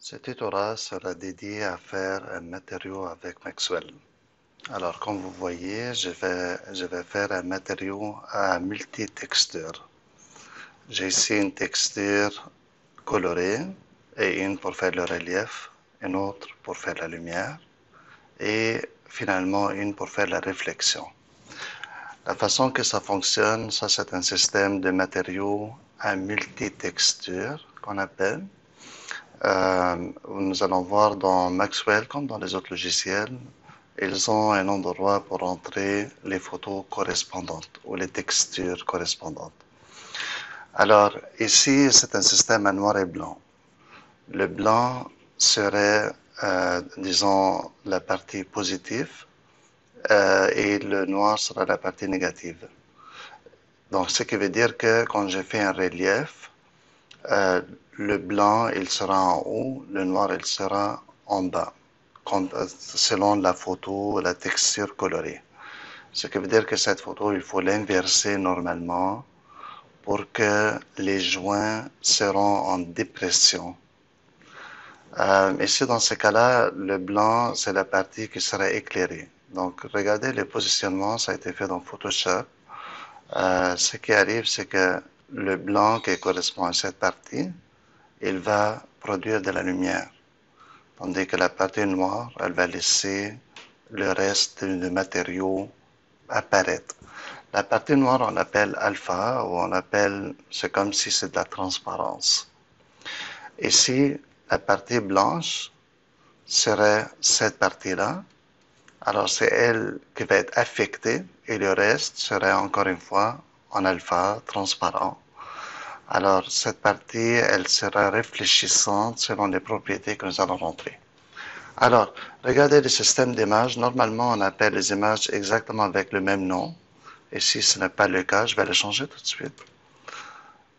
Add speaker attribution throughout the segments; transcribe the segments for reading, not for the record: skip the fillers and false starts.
Speaker 1: Ce tutorat sera dédié à faire un matériau avec Maxwell. Alors, comme vous voyez, je vais faire un matériau à multitexture. J'ai ici une texture colorée et une pour faire le relief, une autre pour faire la lumière et finalement une pour faire la réflexion. La façon que ça fonctionne, ça c'est un système de matériaux à multitexture qu'on appelle. Nous allons voir dans Maxwell, comme dans les autres logiciels, ils ont un endroit pour entrer les photos correspondantes ou les textures correspondantes. Alors, ici, c'est un système à noir et blanc. Le blanc serait, disons, la partie positive et le noir sera la partie négative. Donc, ce qui veut dire que quand j'ai fait un relief, le blanc, il sera en haut, le noir, il sera en bas, selon la photo, la texture colorée. Ce qui veut dire que cette photo, il faut l'inverser normalement pour que les joints seront en dépression. Ici, dans ce cas-là, le blanc, c'est la partie qui sera éclairée. Donc, regardez le positionnement, ça a été fait dans Photoshop. Ce qui arrive, c'est que le blanc qui correspond à cette partie, il va produire de la lumière, tandis que la partie noire, elle va laisser le reste du matériau apparaître. La partie noire, on l'appelle alpha, ou on appelle, c'est comme si c'est de la transparence. Ici, la partie blanche serait cette partie-là. Alors, c'est elle qui va être affectée, et le reste serait encore une fois en alpha, transparent. Alors, cette partie, elle sera réfléchissante selon les propriétés que nous allons rentrer. Alors, regardez le système d'images. Normalement, on appelle les images exactement avec le même nom. Et si ce n'est pas le cas, je vais le changer tout de suite.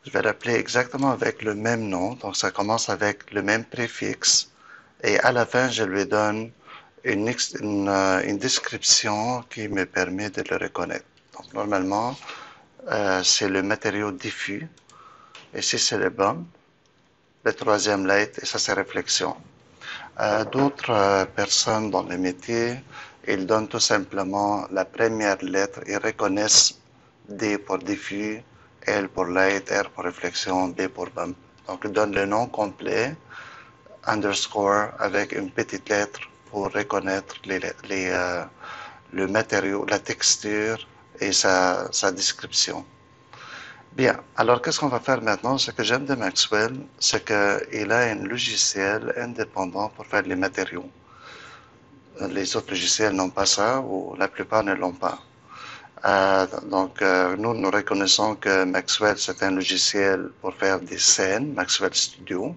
Speaker 1: Je vais l'appeler exactement avec le même nom. Donc, ça commence avec le même préfixe. Et à la fin, je lui donne une description qui me permet de le reconnaître. Donc, normalement, c'est le matériau diffus. Ici, c'est le bump. Le troisième lettre, et ça, c'est réflexion. D'autres personnes dans le métier, ils donnent tout simplement la première lettre, ils reconnaissent D pour diffus, L pour light, R pour réflexion, B pour bump. Donc, ils donnent le nom complet, underscore, avec une petite lettre pour reconnaître le matériau, la texture et sa description. Bien, alors qu'est-ce qu'on va faire maintenant? Ce que j'aime de Maxwell, c'est qu'il a un logiciel indépendant pour faire les matériaux. Les autres logiciels n'ont pas ça, ou la plupart ne l'ont pas. Nous reconnaissons que Maxwell, c'est un logiciel pour faire des scènes, Maxwell Studio.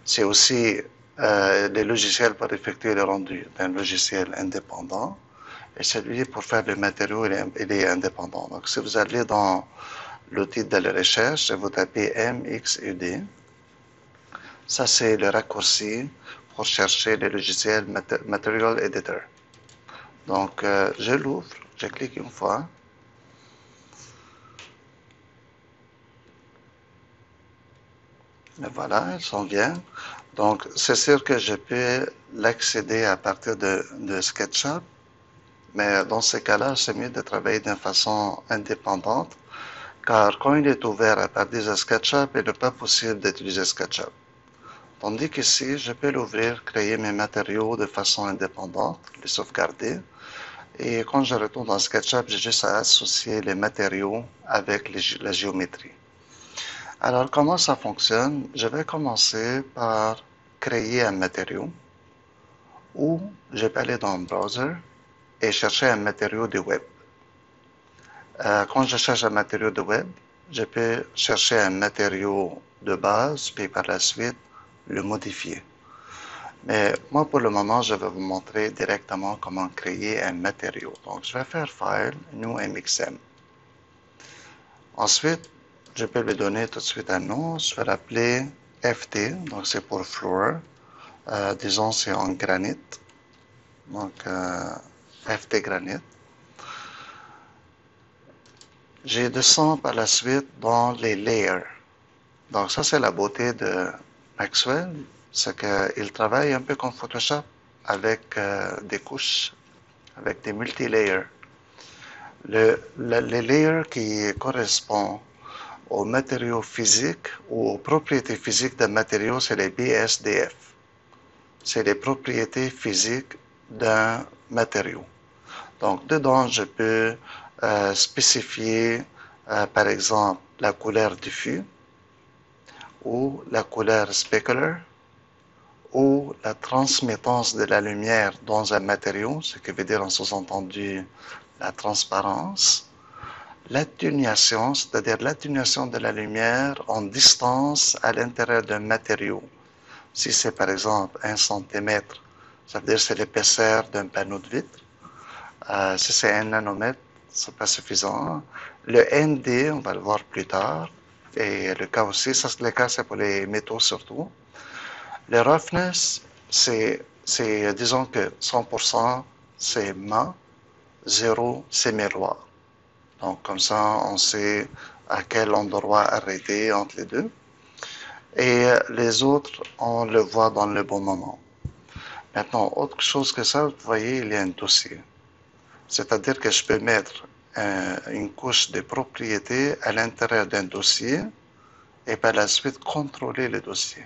Speaker 1: C'est aussi les logiciels pour effectuer le rendu d'un logiciel indépendant. Et celui pour faire les matériaux, il est indépendant. Donc, si vous allez dans l'outil de la recherche, vous tapez MXUD. Ça, c'est le raccourci pour chercher le logiciel Material Editor. Donc, je l'ouvre, je clique une fois. Et voilà, il s'en vient. Donc, c'est sûr que je peux l'accéder à partir de SketchUp, mais dans ces cas-là, c'est mieux de travailler d'une façon indépendante, car quand il est ouvert à partir de SketchUp, il n'est pas possible d'utiliser SketchUp. Tandis qu'ici, je peux l'ouvrir, créer mes matériaux de façon indépendante, les sauvegarder. Et quand je retourne dans SketchUp, j'ai juste à associer les matériaux avec la géométrie. Alors, comment ça fonctionne? Je vais commencer par créer un matériau ou je peux aller dans le browser et chercher un matériau de web. Quand je cherche un matériau de web, je peux chercher un matériau de base, puis par la suite le modifier. Mais moi, pour le moment, je vais vous montrer directement comment créer un matériau. Donc, je vais faire File, New MXM. Ensuite, je peux lui donner tout de suite un nom. Je vais l'appeler FT, donc c'est pour Floor. Disons, c'est en granit. Donc, FT granit. Je descends par la suite dans les layers. Donc, ça, c'est la beauté de Maxwell. c'est qu'il travaille un peu comme Photoshop avec des couches, avec des multi-layers. Les layers qui correspondent aux matériaux physiques ou aux propriétés physiques d'un matériau, c'est les BSDF. C'est les propriétés physiques d'un matériau. Donc, dedans, je peux spécifier, par exemple, la couleur diffuse ou la couleur specular ou la transmittance de la lumière dans un matériau, ce qui veut dire en sous-entendu la transparence. L'atténuation, c'est-à-dire l'atténuation de la lumière en distance à l'intérieur d'un matériau. Si c'est par exemple 1 centimètre, ça veut dire c'est l'épaisseur d'un panneau de vitre. Si c'est 1 nanomètre, c'est pas suffisant. Le ND, on va le voir plus tard. Et le cas aussi, ça, le cas c'est pour les métaux surtout. Le roughness, disons que 100% c'est mat, 0 c'est miroir. Donc comme ça, on sait à quel endroit arrêter entre les deux. Et les autres, on le voit dans le bon moment. Maintenant, autre chose que ça, vous voyez, il y a un dossier. C'est-à-dire que je peux mettre une couche de propriétés à l'intérieur d'un dossier et par la suite contrôler le dossier.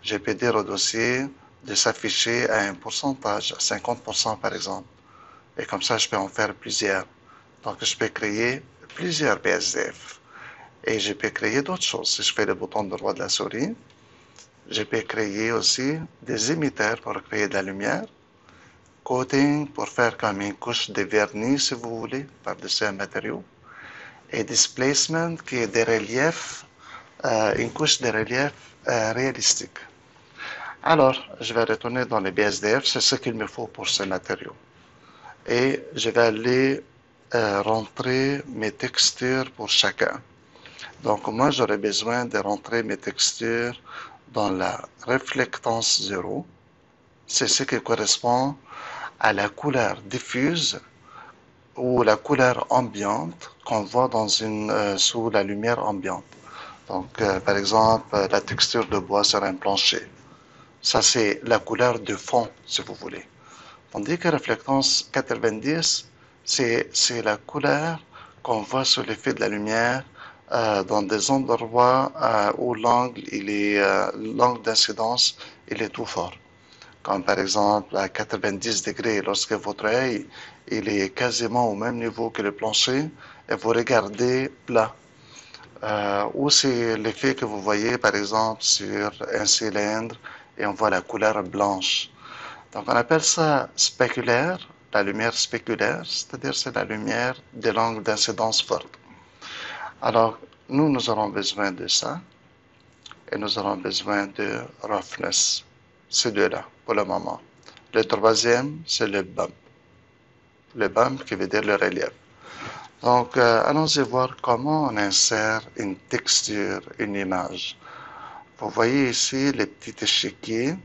Speaker 1: Je peux dire au dossier de s'afficher à un pourcentage, à 50% par exemple. Et comme ça, je peux en faire plusieurs. Donc, je peux créer plusieurs BSDF. Et je peux créer d'autres choses. Si je fais le bouton droit de la souris, je peux créer aussi des émetteurs pour créer de la lumière. Coating pour faire comme une couche de vernis, si vous voulez, par-dessus un matériau. Et displacement qui est des reliefs, une couche de relief réalistique. Alors, je vais retourner dans les BSDF, c'est ce qu'il me faut pour ce matériau. Et je vais aller rentrer mes textures pour chacun. Donc, moi, j'aurais besoin de rentrer mes textures dans la réflectance 0. C'est ce qui correspond à la couleur diffuse ou la couleur ambiante qu'on voit sous la lumière ambiante. Donc, par exemple, la texture de bois sur un plancher. Ça, c'est la couleur de fond, si vous voulez. Tandis que réflectance 90, c'est la couleur qu'on voit sous l'effet de la lumière dans des endroits où l'angle d'incidence il est tout fort. Comme par exemple à 90 degrés, lorsque votre œil il est quasiment au même niveau que le plancher et vous regardez plat. Ou c'est l'effet que vous voyez par exemple sur un cylindre et on voit la couleur blanche. Donc on appelle ça spéculaire, la lumière spéculaire, c'est-à-dire c'est la lumière de l'angle d'incidence forte. Alors nous aurons besoin de ça et nous aurons besoin de roughness, ces deux-là pour le moment. Le troisième, c'est le bump. Le bump qui veut dire le relief. Donc allons-y voir comment on insère une texture, une image. Vous voyez ici les petits échiquiers.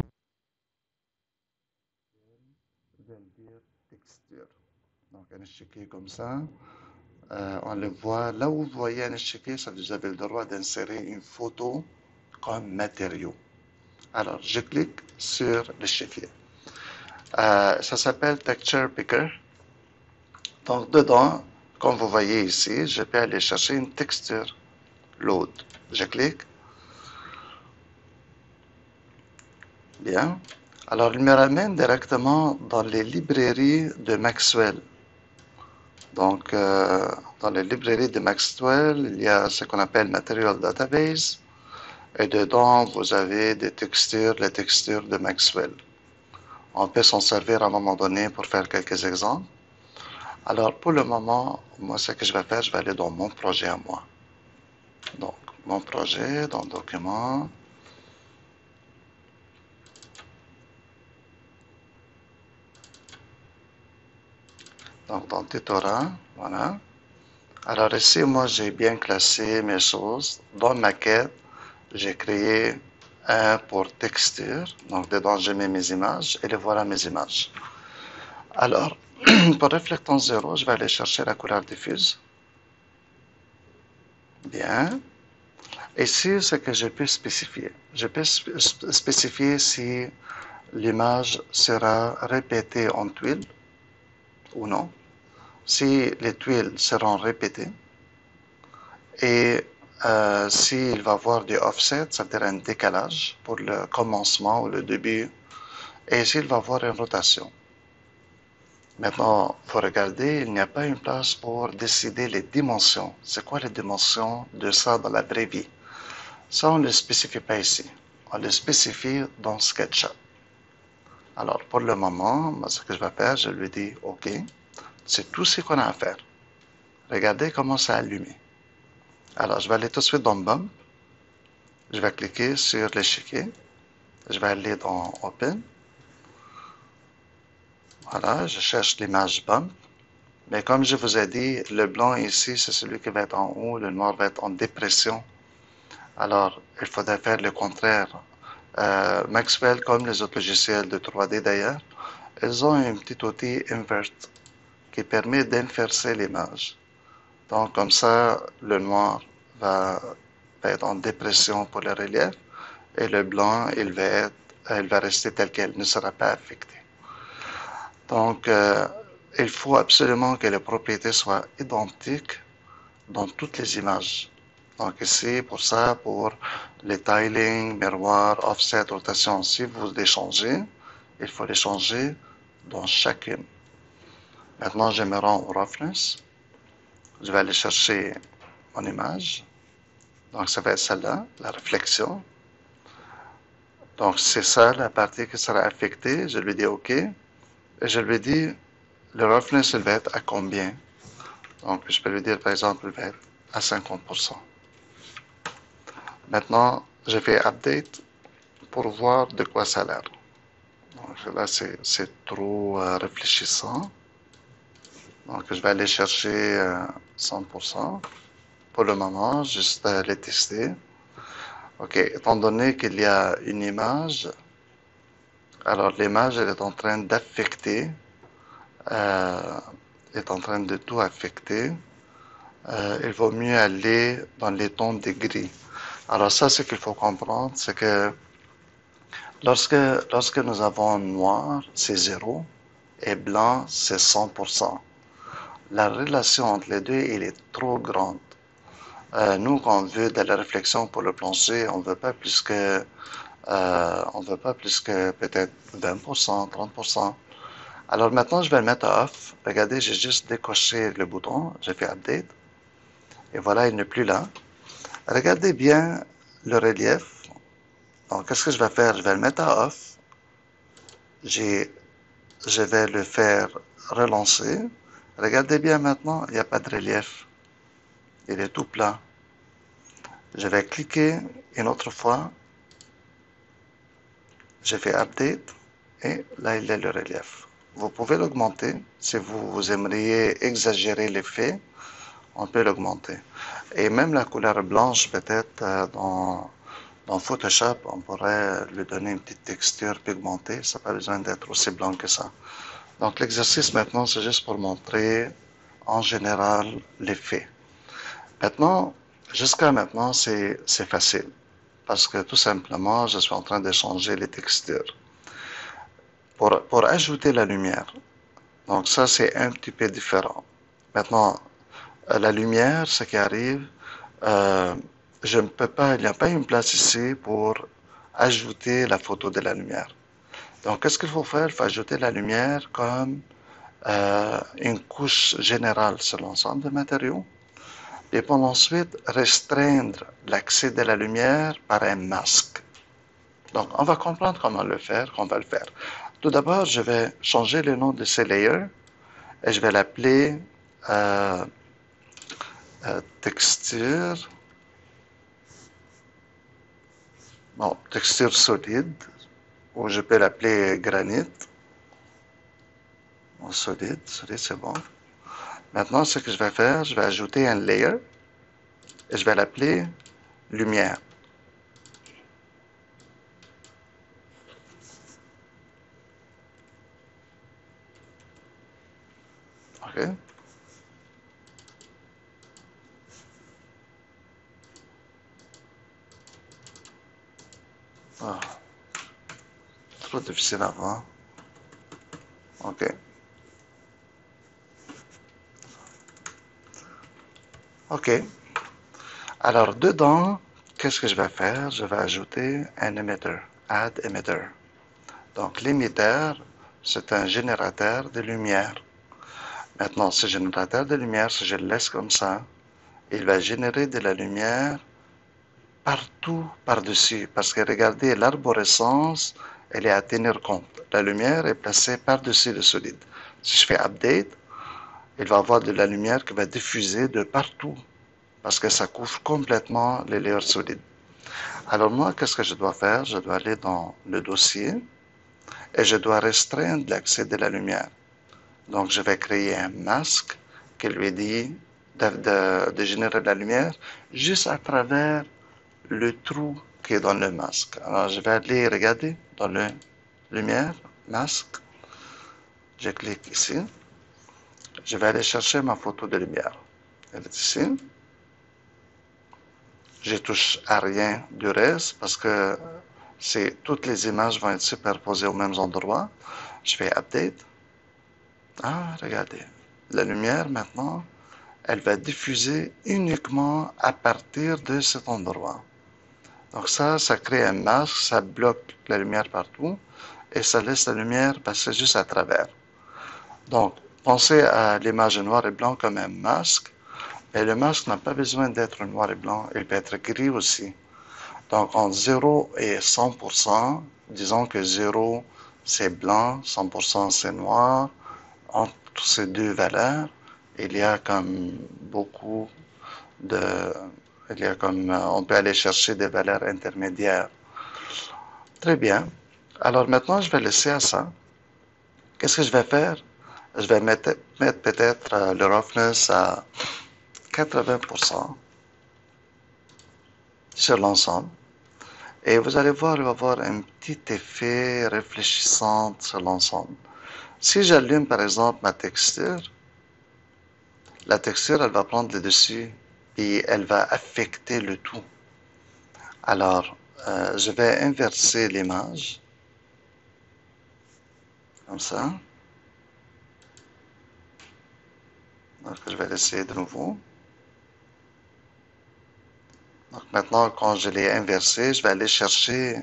Speaker 1: Texture. Donc un échiquier comme ça. On le voit, là où vous voyez un échiquier, ça vous avez le droit d'insérer une photo comme matériau. Alors, je clique sur l'échiquier. Ça s'appelle Texture Picker. Donc, dedans, comme vous voyez ici, je peux aller chercher une texture. Load. Je clique. Bien. Alors, il me ramène directement dans les librairies de Maxwell. Donc, dans les librairies de Maxwell, il y a ce qu'on appelle Material Database. Et dedans, vous avez des textures, les textures de Maxwell. On peut s'en servir à un moment donné pour faire quelques exemples. Alors, pour le moment, moi, ce que je vais faire, je vais aller dans mon projet à moi. Donc, mon projet, dans Document. Donc, dans Tutora, voilà. Alors ici, moi, j'ai bien classé mes choses. Dans Maquette, j'ai créé un pour texture. Donc, dedans, j'ai mis mes images et les voilà mes images. Alors, pour réflectance 0, je vais aller chercher la couleur diffuse. Bien. Ici, ce que je peux spécifier. Je peux spécifier si l'image sera répétée en tuiles ou non. Si les tuiles seront répétées et s'il va y avoir du offset, c'est-à-dire un décalage pour le commencement ou le début, et s'il va y avoir une rotation. Maintenant, il faut regarder, il n'y a pas une place pour décider les dimensions. C'est quoi les dimensions de ça dans la vraie vie? Ça, on ne le spécifie pas ici. On le spécifie dans SketchUp. Alors, pour le moment, moi, ce que je vais faire, je lui dis OK. C'est tout ce qu'on a à faire. Regardez comment ça a allumé. Alors, je vais aller tout de suite dans Bump. Je vais cliquer sur l'échiquier. Je vais aller dans Open. Voilà, je cherche l'image Bump. Mais comme je vous ai dit, le blanc ici, c'est celui qui va être en haut, le noir va être en dépression. Alors, il faudrait faire le contraire. Maxwell, comme les autres logiciels de 3D d'ailleurs, ils ont un petit outil invert qui permet d'inverser l'image. Donc, comme ça, le noir va être en dépression pour le relief et le blanc, il va rester tel quel, ne sera pas affecté. Donc, il faut absolument que les propriétés soient identiques dans toutes les images. Donc ici, pour ça, pour les tiling, miroir, offset, rotation, si vous les changez, il faut les changer dans chacune. Maintenant, je me rends au roughness. Je vais aller chercher mon image. Donc, ça va être celle-là, la réflexion. Donc, c'est ça la partie qui sera affectée. Je lui dis OK. Et je lui dis, le roughness, il va être à combien? Donc, je peux lui dire, par exemple, il va être à 50%. Maintenant, je fais update pour voir de quoi ça a l'air. Donc là, c'est trop réfléchissant. Donc, je vais aller chercher 100%. Pour le moment, juste les tester. OK, étant donné qu'il y a une image, alors l'image, elle est en train d'affecter, euh, est en train de tout affecter. Il vaut mieux aller dans les tons de gris. Alors ça, ce qu'il faut comprendre, c'est que lorsque nous avons noir, c'est 0, et blanc, c'est 100%. La relation entre les deux, elle est trop grande. Nous, quand on veut de la réflexion pour le plancher, on veut pas plus que peut-être 20%, 30%. Alors maintenant, je vais le mettre à off. Regardez, j'ai juste décoché le bouton, j'ai fait update, et voilà, il n'est plus là. Regardez bien le relief. Donc, qu'est-ce que je vais faire? Je vais le mettre à off. Je vais le faire relancer. Regardez bien maintenant, il n'y a pas de relief. Il est tout plat. Je vais cliquer une autre fois. J'ai fait update et là il est le relief. Vous pouvez l'augmenter si vous aimeriez exagérer l'effet, on peut l'augmenter. Et même la couleur blanche peut-être dans Photoshop, on pourrait lui donner une petite texture pigmentée, ça n'a pas besoin d'être aussi blanc que ça. Donc l'exercice maintenant c'est juste pour montrer en général l'effet. Maintenant, jusqu'à maintenant c'est facile parce que tout simplement je suis en train de changer les textures. Pour ajouter la lumière, donc ça c'est un petit peu différent. Maintenant, la lumière, ce qui arrive, euh, je ne peux pas, il n'y a pas une place ici pour ajouter la photo de la lumière. Donc qu'est-ce qu'il faut faire? Il faut ajouter la lumière comme une couche générale sur l'ensemble des matériaux. Et pour ensuite restreindre l'accès de la lumière par un masque. Donc, on va comprendre comment le faire, qu'on va le faire. Tout d'abord, je vais changer le nom de ce layer et je vais l'appeler euh, texture, non, texture solide, ou je peux l'appeler granit. Bon, solide, c'est bon. Maintenant, ce que je vais faire, je vais ajouter un layer et je vais l'appeler lumière. OK? Ah, trop difficile à voir. OK. OK. Alors, dedans, qu'est-ce que je vais faire? Je vais ajouter un émetteur. Add emitter. Donc, l'émetteur, c'est un générateur de lumière. Maintenant, ce générateur de lumière, si je le laisse comme ça, il va générer de la lumière partout par-dessus. Parce que regardez, l'arborescence, elle est à tenir compte. La lumière est placée par-dessus le solide. Si je fais update, il va y avoir de la lumière qui va diffuser de partout. Parce que ça couvre complètement les layers solides. Alors moi, qu'est-ce que je dois faire? Je dois aller dans le dossier et je dois restreindre l'accès de la lumière. Donc je vais créer un masque qui lui dit de générer de la lumière juste à travers le trou qui est dans le masque. Alors je vais aller regarder dans le lumière, masque. Je clique ici. Je vais aller chercher ma photo de lumière. Elle est ici. Je touche à rien du reste parce que toutes les images vont être superposées aux mêmes endroits. Je fais update. Ah, regardez. La lumière maintenant, elle va diffuser uniquement à partir de cet endroit. Donc ça crée un masque, ça bloque la lumière partout et ça laisse la lumière passer juste à travers. Donc, pensez à l'image noir et blanc comme un masque, mais le masque n'a pas besoin d'être noir et blanc, il peut être gris aussi. Donc, entre 0 et 100%, disons que 0 c'est blanc, 100% c'est noir. Entre ces deux valeurs, il y a comme beaucoup de, il y a comme, on peut aller chercher des valeurs intermédiaires. Très bien. Alors maintenant, je vais laisser à ça. Qu'est-ce que je vais faire? Je vais mettre peut-être le roughness à 80% sur l'ensemble. Et vous allez voir, il va y avoir un petit effet réfléchissant sur l'ensemble. Si j'allume par exemple ma texture, la texture, elle va prendre le dessus et elle va affecter le tout. Alors, je vais inverser l'image, comme ça. Donc, je vais l'essayer de nouveau. Donc, maintenant, quand je l'ai inversé, je vais aller chercher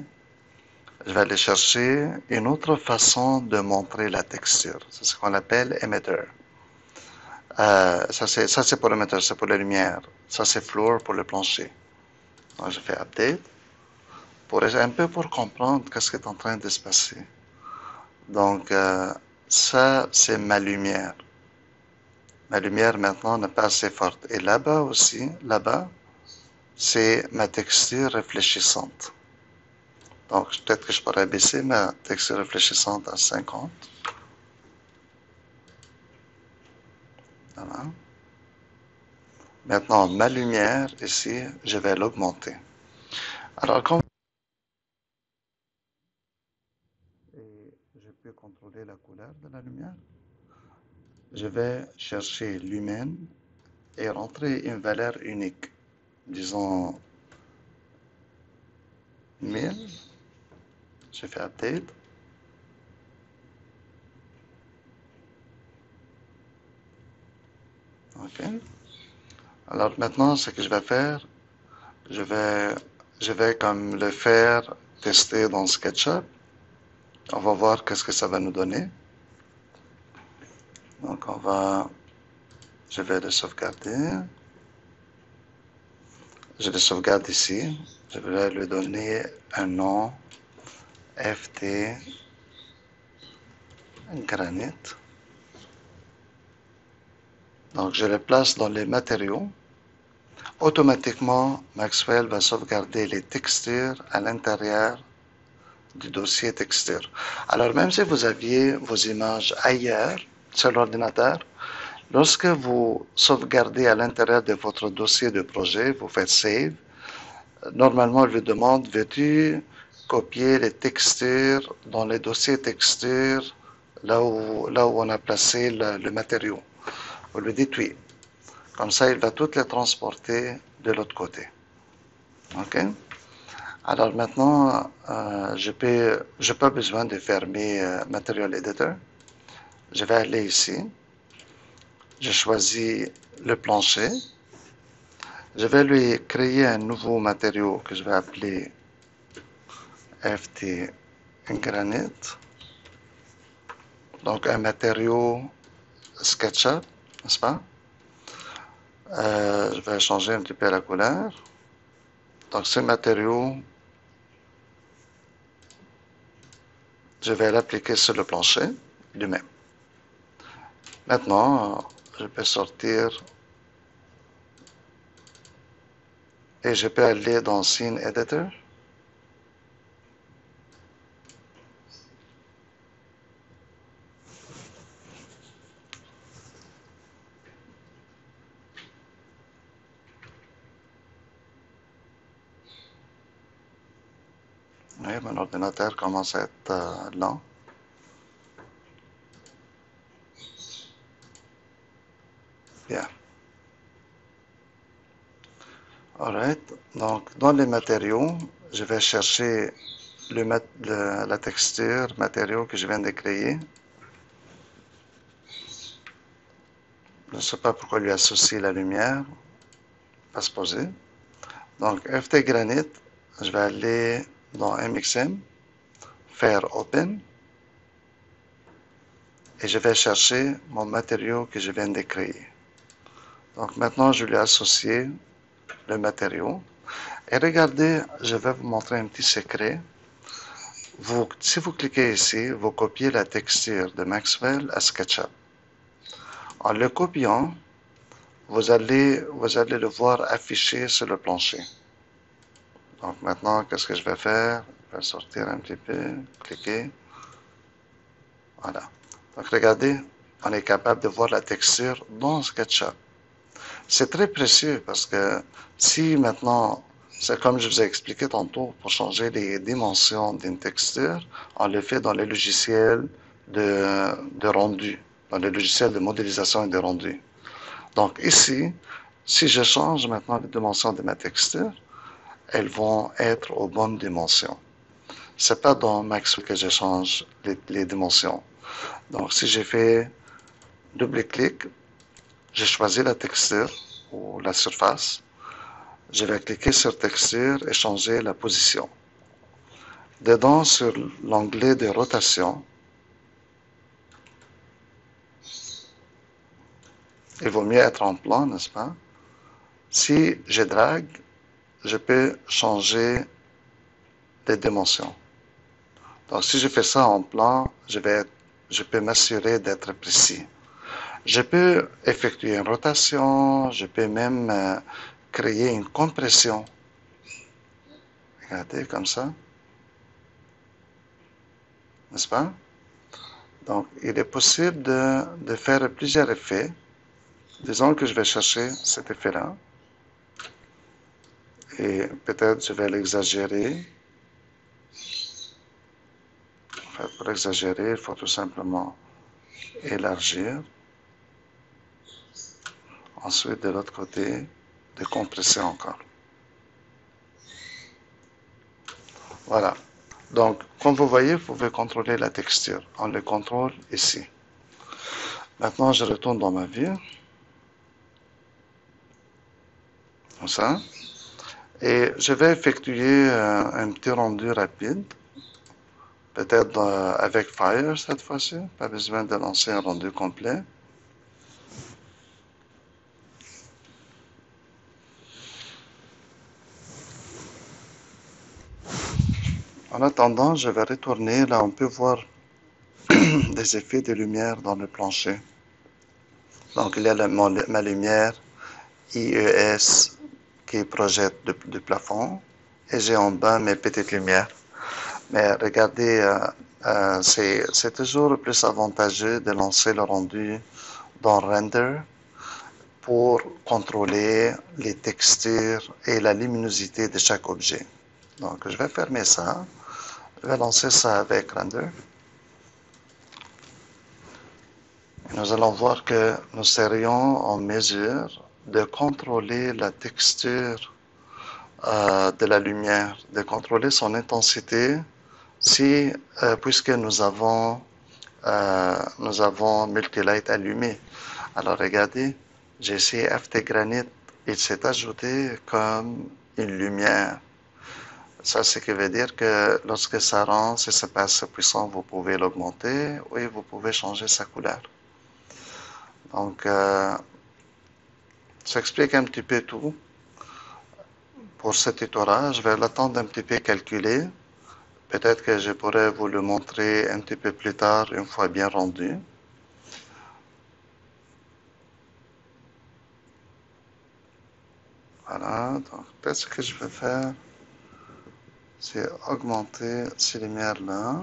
Speaker 1: une autre façon de montrer la texture. C'est ce qu'on appelle emitter. Ça, c'est pour l'émetteur, c'est pour la lumière. Ça, c'est floor pour le plancher. Donc, je fais update un peu pour comprendre qu'est-ce qui est en train de se passer. Donc, ça, c'est ma lumière. Ma lumière maintenant n'est pas assez forte. Et là-bas aussi, là-bas, c'est ma texture réfléchissante. Donc, peut-être que je pourrais baisser ma texture réfléchissante à 50. Voilà. Maintenant, ma lumière, ici, je vais l'augmenter. Alors, comme et je peux contrôler la couleur de la lumière, je vais chercher lumen et rentrer une valeur unique. Disons 1000. Je fais update. OK. Alors maintenant, ce que je vais faire, je vais, je vais comme le faire tester dans SketchUp. On va voir qu'est-ce que ça va nous donner. Donc je vais le sauvegarder. Je le sauvegarde ici. Je vais lui donner un nom FT Granite. Donc je le place dans les matériaux. Automatiquement, Maxwell va sauvegarder les textures à l'intérieur du dossier texture. Alors même si vous aviez vos images ailleurs sur l'ordinateur, lorsque vous sauvegardez à l'intérieur de votre dossier de projet, vous faites Save, normalement il vous demande, veux-tu copier les textures dans les dossiers textures là où on a placé le matériau. Vous lui dites oui. Comme ça, il va toutes les transporter de l'autre côté. OK? Alors maintenant, j'ai pas besoin de fermer Material Editor. Je vais aller ici. Je choisis le plancher. Je vais lui créer un nouveau matériau que je vais appeler FT Granite. Donc un matériau SketchUp, n'est-ce pas? Je vais changer un petit peu la couleur. Donc ce matériau, je vais l'appliquer sur le plancher lui-même. Maintenant, je peux sortir et je peux aller dans Scene Editor. Oui, mon ordinateur commence à être lent. Bien. Alright. Donc, dans les matériaux, je vais chercher la texture matériau que je viens de créer. Je ne sais pas pourquoi lui associer la lumière. Pas se poser. Donc, FT Granite, je vais aller dans MXM, faire Open, et je vais chercher mon matériau que je viens de créer. Donc maintenant, je lui ai associé le matériau. Et regardez, je vais vous montrer un petit secret. Si vous cliquez ici, vous copiez la texture de Maxwell à SketchUp. En le copiant, vous allez le voir affiché sur le plancher. Donc maintenant, qu'est-ce que je vais faire? Je vais sortir un petit peu, cliquer. Voilà. Donc regardez, on est capable de voir la texture dans SketchUp. C'est très précieux parce que si maintenant, c'est comme je vous ai expliqué tantôt, pour changer les dimensions d'une texture, on le fait dans les logiciels de rendu, dans les logiciels de modélisation et de rendu. Donc ici, si je change maintenant les dimensions de ma texture, elles vont être aux bonnes dimensions. C'est pas dans Maxwell que je change les dimensions. Donc si j'ai fait double-clic, j'ai choisi la texture ou la surface. Je vais cliquer sur texture et changer la position. Dedans, sur l'onglet de rotation, il vaut mieux être en plan, n'est-ce pas? Si je drague, je peux changer les dimensions. Donc, si je fais ça en plan, je peux m'assurer d'être précis. Je peux effectuer une rotation, je peux même créer une compression. Regardez comme ça, n'est-ce pas? Donc, il est possible de faire plusieurs effets. Disons que je vais chercher cet effet-là. Et peut-être je vais l'exagérer. En fait, pour exagérer, il faut tout simplement élargir. Ensuite, de l'autre côté, de compresser encore. Voilà. Donc, comme vous voyez, vous pouvez contrôler la texture. On le contrôle ici. Maintenant, je retourne dans ma vue. Comme ça. Et je vais effectuer un petit rendu rapide. Peut-être avec Fire cette fois-ci. Pas besoin de lancer un rendu complet. En attendant, je vais retourner. Là, on peut voir des effets de lumière dans le plancher. Donc, il y a ma lumière IES qui projette du plafond. Et j'ai en bas mes petites lumières. Mais regardez, c'est toujours plus avantageux de lancer le rendu dans Render pour contrôler les textures et la luminosité de chaque objet. Donc, je vais fermer ça. Je vais lancer ça avec Render. Et nous allons voir que nous serions en mesure de contrôler la texture de la lumière, de contrôler son intensité si, puisque nous avons Multilight allumé. Alors regardez, j'ai essayé FT Granite, il s'est ajouté comme une lumière. Ça, ce qui veut dire que lorsque ça rentre, si c'est pas assez puissant, vous pouvez l'augmenter et vous pouvez changer sa couleur. Donc, ça explique un petit peu tout pour ce tutoriel. Je vais l'attendre un petit peu calculé. Peut-être que je pourrais vous le montrer un petit peu plus tard, une fois bien rendu. Voilà, donc peut-être ce que je vais faire, c'est augmenter ces lumières-là,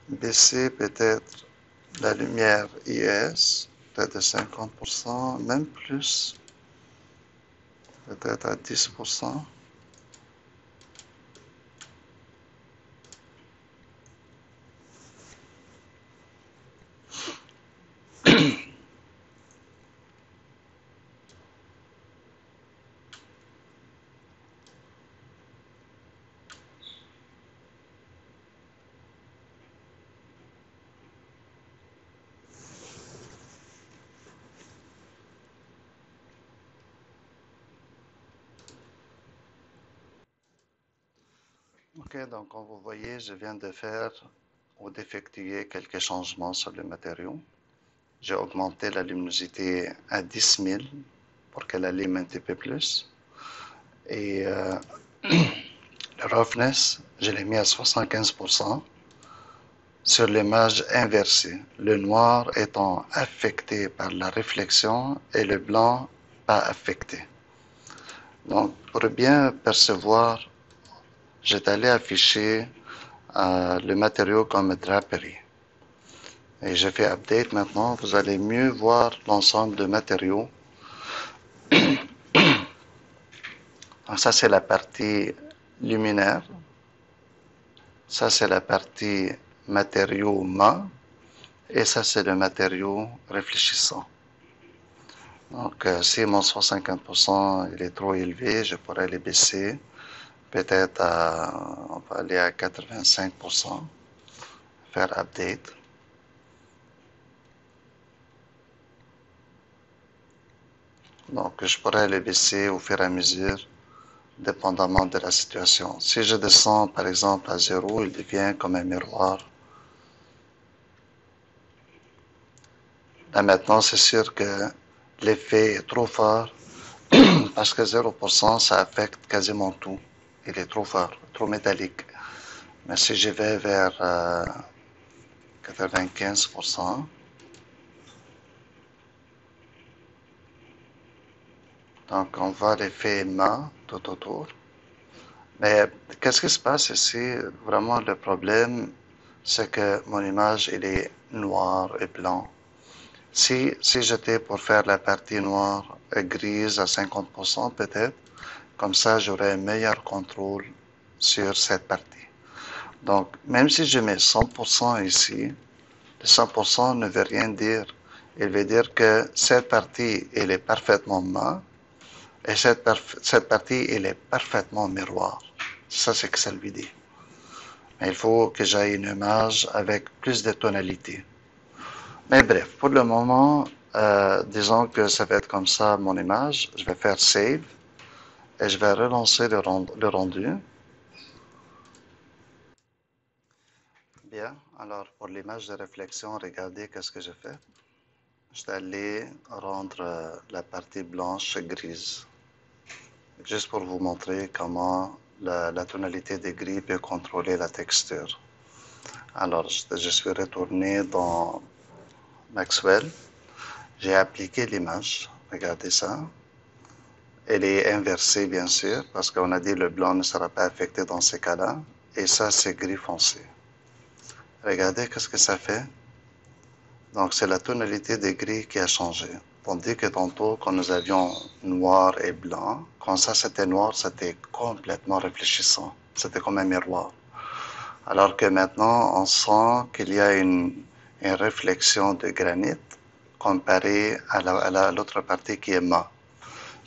Speaker 1: baisser peut-être la lumière IS, peut-être de 50%, même plus, peut-être à 10%. Ok, donc comme vous voyez, je viens de faire ou d'effectuer quelques changements sur le matériau. J'ai augmenté la luminosité à 10 000 pour qu'elle allume un petit peu plus. Et le roughness, je l'ai mis à 75% sur l'image inversée, le noir étant affecté par la réflexion et le blanc pas affecté. Donc, pour bien percevoir, j'ai allé afficher le matériau comme draperie. Et je fais update maintenant, vous allez mieux voir l'ensemble de matériaux. Donc ça, c'est la partie luminaire. Ça, c'est la partie matériau mat. Et ça, c'est le matériau réfléchissant. Donc, si mon 50% il est trop élevé, je pourrais les baisser. Peut-être on va aller à 85%. Faire update. Donc, je pourrais les baisser au fur et à mesure, dépendamment de la situation. Si je descends, par exemple, à 0, il devient comme un miroir. Là, maintenant, c'est sûr que l'effet est trop fort parce que 0%, ça affecte quasiment tout. Il est trop fort, trop métallique. Mais si je vais vers 95%, donc on voit l'effet mat tout autour. Mais qu'est-ce qui se passe ici? Vraiment, le problème, c'est que mon image, elle est noire et blanc. Si j'étais pour faire la partie noire et grise à 50% peut-être, comme ça, j'aurais un meilleur contrôle sur cette partie. Donc, même si je mets 100% ici, le 100% ne veut rien dire. Il veut dire que cette partie, elle est parfaitement mat et cette partie, elle est parfaitement miroir. Ça, c'est que ça lui dit. Mais il faut que j'aille une image avec plus de tonalité. Mais bref, pour le moment, disons que ça va être comme ça mon image. Je vais faire Save et je vais relancer le rendu. Bien, alors pour l'image de réflexion, regardez qu'est-ce que je fais. Je vais aller rendre la partie blanche grise. Juste pour vous montrer comment la tonalité de gris peut contrôler la texture. Alors, je suis retourné dans Maxwell. J'ai appliqué l'image. Regardez ça. Elle est inversée, bien sûr, parce qu'on a dit le blanc ne sera pas affecté dans ces cas-là. Et ça, c'est gris foncé. Regardez qu'est-ce que ça fait. Donc, c'est la tonalité de gris qui a changé. Tandis que tantôt, quand nous avions noir et blanc, quand ça c'était noir, c'était complètement réfléchissant. C'était comme un miroir. Alors que maintenant, on sent qu'il y a une réflexion de granit comparée à l'autre partie qui est mat.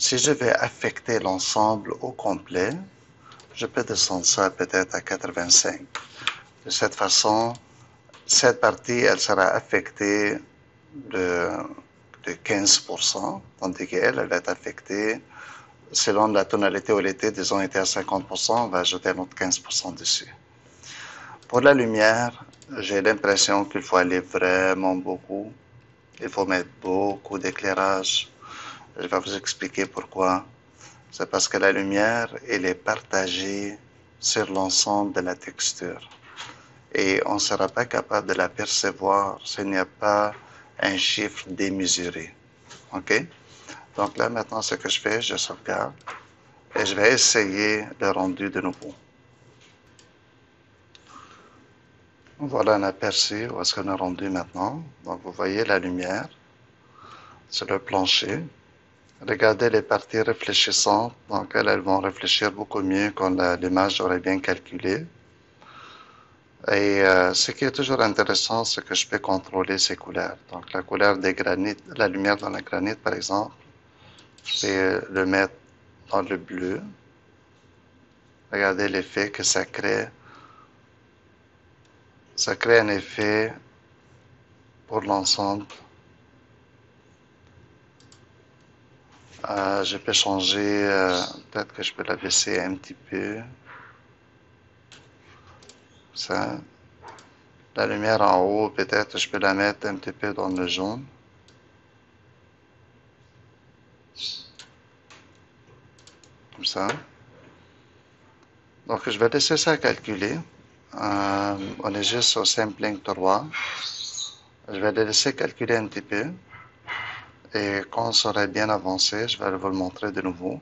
Speaker 1: Si je vais affecter l'ensemble au complet, je peux descendre ça peut-être à 85. De cette façon, cette partie, elle sera affectée de, de 15%, tandis qu'elle, elle va être affectée selon la tonalité où elle était, disons, était à 50%, on va ajouter un autre 15% dessus. Pour la lumière, j'ai l'impression qu'il faut aller vraiment beaucoup. Il faut mettre beaucoup d'éclairage. Je vais vous expliquer pourquoi. C'est parce que la lumière, elle est partagée sur l'ensemble de la texture. Et on ne sera pas capable de la percevoir s'il n'y a pas un chiffre démesuré. OK? Donc là, maintenant, ce que je fais, je sauvegarde et je vais essayer le rendu de nouveau. Voilà un aperçu où est-ce qu'on est rendu maintenant. Donc vous voyez la lumière sur le plancher. Regardez les parties réfléchissantes. Donc elles vont réfléchir beaucoup mieux quand l'image aurait bien calculé. Et ce qui est toujours intéressant, c'est que je peux contrôler ces couleurs. Donc la couleur des granites, la lumière dans la granite par exemple, je peux le mettre dans le bleu. Regardez l'effet que ça crée. Ça crée un effet pour l'ensemble. Je peux changer, peut-être que je peux la baisser un petit peu. Ça. La lumière en haut, peut-être je peux la mettre un petit peu dans le jaune. Comme ça. Donc je vais laisser ça calculer. On est juste au sampling 3. Je vais le laisser calculer un petit peu. Et quand on sera bien avancé, je vais vous le montrer de nouveau.